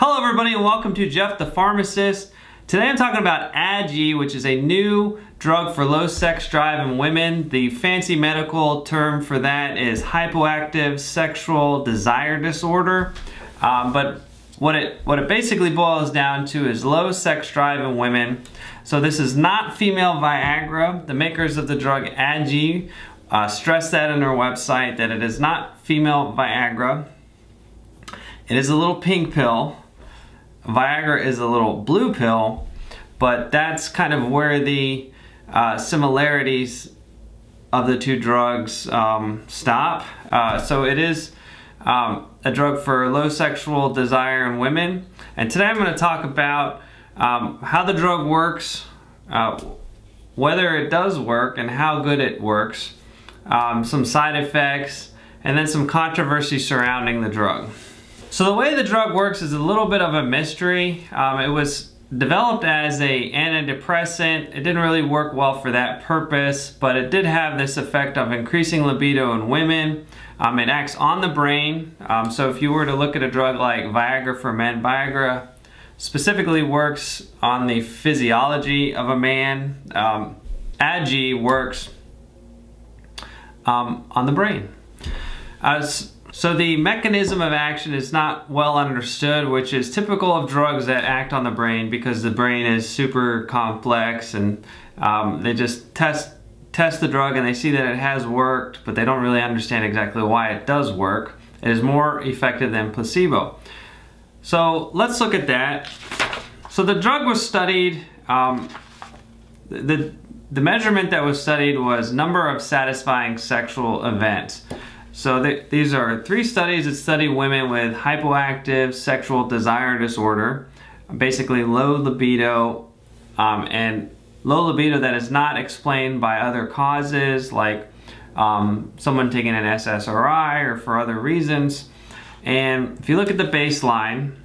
Hello everybody and welcome to Jeff the Pharmacist. Today I'm talking about Addyi, which is a new drug for low sex drive in women. The fancy medical term for that is hypoactive sexual desire disorder. But what it basically boils down to is low sex drive in women. So this is not female Viagra. The makers of the drug Addyi stress that on their website that it is not female Viagra. It is a little pink pill. Viagra is a little blue pill, but that's kind of where the similarities of the two drugs stop. So it is a drug for low sexual desire in women. And today I'm going to talk about how the drug works, whether it does work and how good it works, some side effects, and then some controversy surrounding the drug. So the way the drug works is a little bit of a mystery. It was developed as an antidepressant. It didn't really work well for that purpose, but it did have this effect of increasing libido in women. It acts on the brain. So if you were to look at a drug like Viagra for men, Viagra specifically works on the physiology of a man. Addyi works on the brain. So the mechanism of action is not well understood, which is typical of drugs that act on the brain because the brain is super complex, and they just test the drug and they see that it has worked, but they don't really understand exactly why it does work. It is more effective than placebo. So let's look at that. So the drug was studied, the measurement that was studied was number of satisfying sexual events. So these are 3 studies that study women with hypoactive sexual desire disorder, basically low libido, and low libido that is not explained by other causes like someone taking an SSRI or for other reasons. And if you look at the baseline,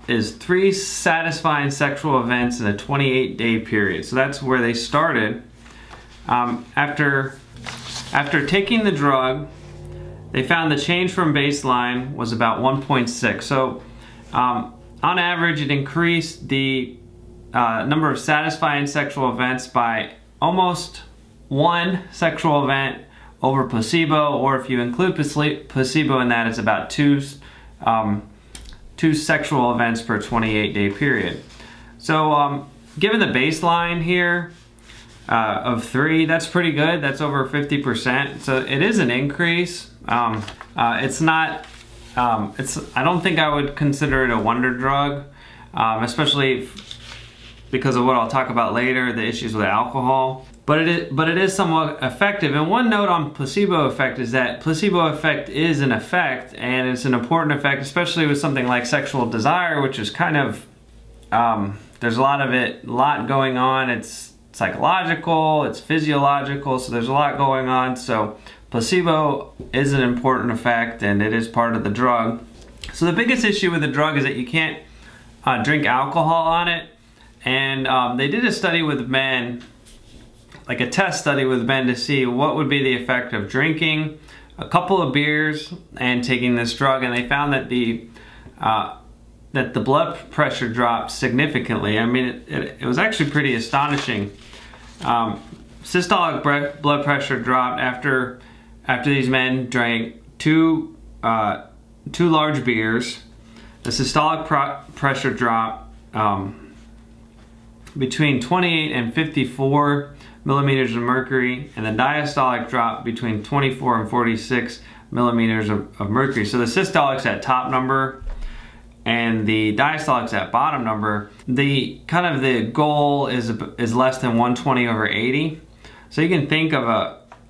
is 3 satisfying sexual events in a 28-day period. So that's where they started. After taking the drug, they found the change from baseline was about 1.6. So on average, it increased the number of satisfying sexual events by almost 1 sexual event over placebo, or if you include placebo in that, it's about 2 sexual events per 28-day period. So given the baseline here of 3, that's pretty good. That's over 50%. So it is an increase. It's not, I don't think I would consider it a wonder drug, especially because of what I'll talk about later, the issues with alcohol. But it is somewhat effective. And one note on placebo effect is that placebo effect is an effect, and it's an important effect, especially with something like sexual desire, which is kind of, there's a lot going on. It's psychological, it's physiological, so there's a lot going on. So placebo is an important effect, and it is part of the drug. So the biggest issue with the drug is that you can't drink alcohol on it. And they did a study with men, like a test study with men, to see what would be the effect of drinking a couple of beers and taking this drug, and they found that the blood pressure dropped significantly. I mean, it was actually pretty astonishing. Systolic blood pressure dropped after these men drank two large beers. The systolic pressure dropped between 28 and 54 millimeters of mercury, and the diastolic dropped between 24 and 46 millimeters of mercury. So the systolic's at top number and the diastolic's at bottom number. The goal is less than 120/80. So you can think of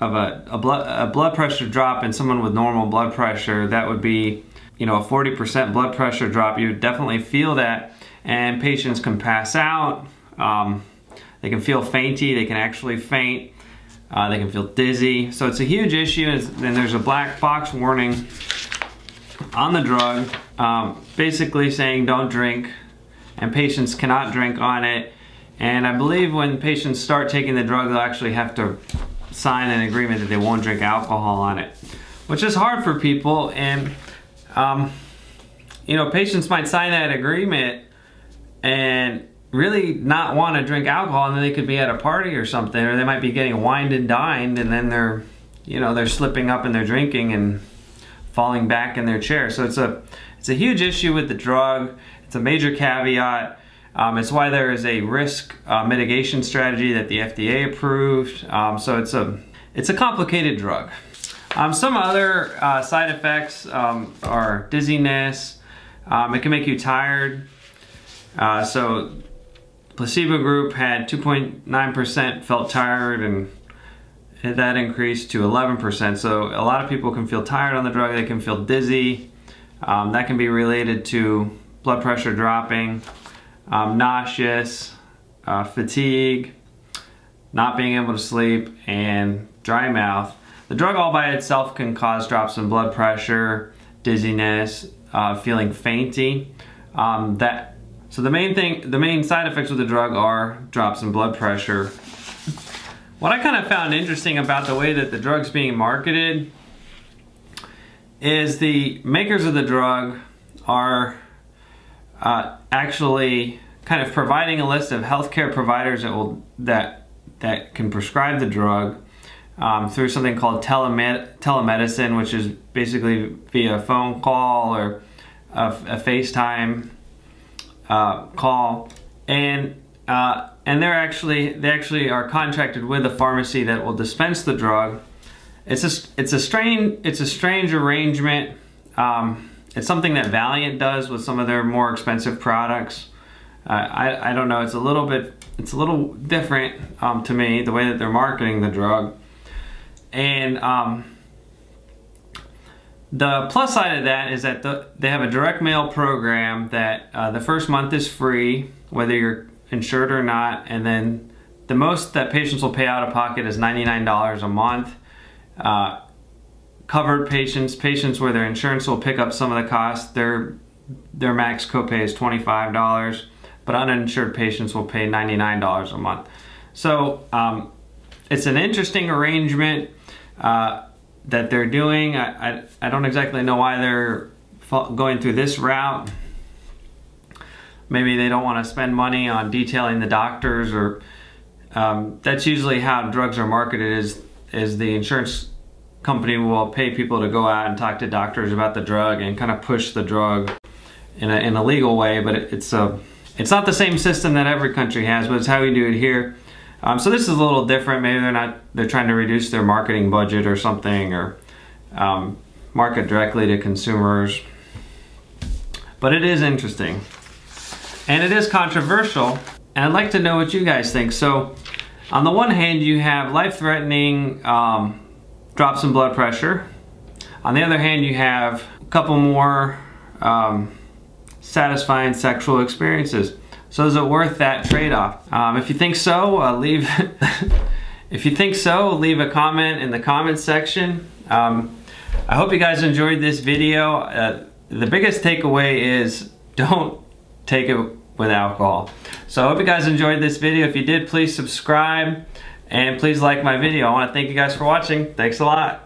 a blood pressure drop in someone with normal blood pressure. That would be, you know, a 40% blood pressure drop. You would definitely feel that, and patients can pass out. They can feel fainty. They can actually faint. They can feel dizzy. So it's a huge issue, and there's a black box warning on the drug, basically saying don't drink, and patients cannot drink on it. And I believe when patients start taking the drug, they'll actually have to sign an agreement that they won't drink alcohol on it, which is hard for people. And you know, patients might sign that agreement and really not want to drink alcohol, and then they could be at a party or something, or they might be getting wined and dined, and then they're, you know, they're slipping up and they're drinking and falling back in their chair. So it's a huge issue with the drug. It's a major caveat. It's why there is a risk mitigation strategy that the FDA approved. So it's a complicated drug. Some other side effects are dizziness. It can make you tired. So placebo group had 2.9% felt tired, and that increased to 11%. So a lot of people can feel tired on the drug. They can feel dizzy. That can be related to blood pressure dropping, nauseous, fatigue, not being able to sleep, and dry mouth. The drug all by itself can cause drops in blood pressure, dizziness, feeling fainty. So the main side effects of the drug are drops in blood pressure. What I kind of found interesting about the way that the drug's being marketed is the makers of the drug are actually kind of providing a list of healthcare providers that can prescribe the drug through something called telemedicine, which is basically via phone call or a FaceTime call, and they actually are contracted with a pharmacy that will dispense the drug. It's a strange arrangement. It's something that Valiant does with some of their more expensive products. I don't know. It's a little different to me, the way that they're marketing the drug. And the plus side of that is that they have a direct mail program that the first month is free, whether you're insured or not, and then the most that patients will pay out of pocket is $99 a month. Covered patients where their insurance will pick up some of the costs, their max copay is $25, but uninsured patients will pay $99 a month. So it's an interesting arrangement that they're doing. I don't exactly know why they're going through this route. Maybe they don't want to spend money on detailing the doctors, or that's usually how drugs are marketed, is the insurance company will pay people to go out and talk to doctors about the drug and kind of push the drug in a legal way, but it's not the same system that every country has, but it's how we do it here. So this is a little different. Maybe they're trying to reduce their marketing budget or something, or market directly to consumers. But it is interesting. And it is controversial. And I'd like to know what you guys think. So on the one hand, you have life-threatening drops in blood pressure. On the other hand, you have a couple more satisfying sexual experiences. So is it worth that trade-off? If you think so, leave a comment in the comments section. I hope you guys enjoyed this video. The biggest takeaway is don't take it with alcohol. So I hope you guys enjoyed this video. If you did, please subscribe and please like my video. I want to thank you guys for watching. Thanks a lot.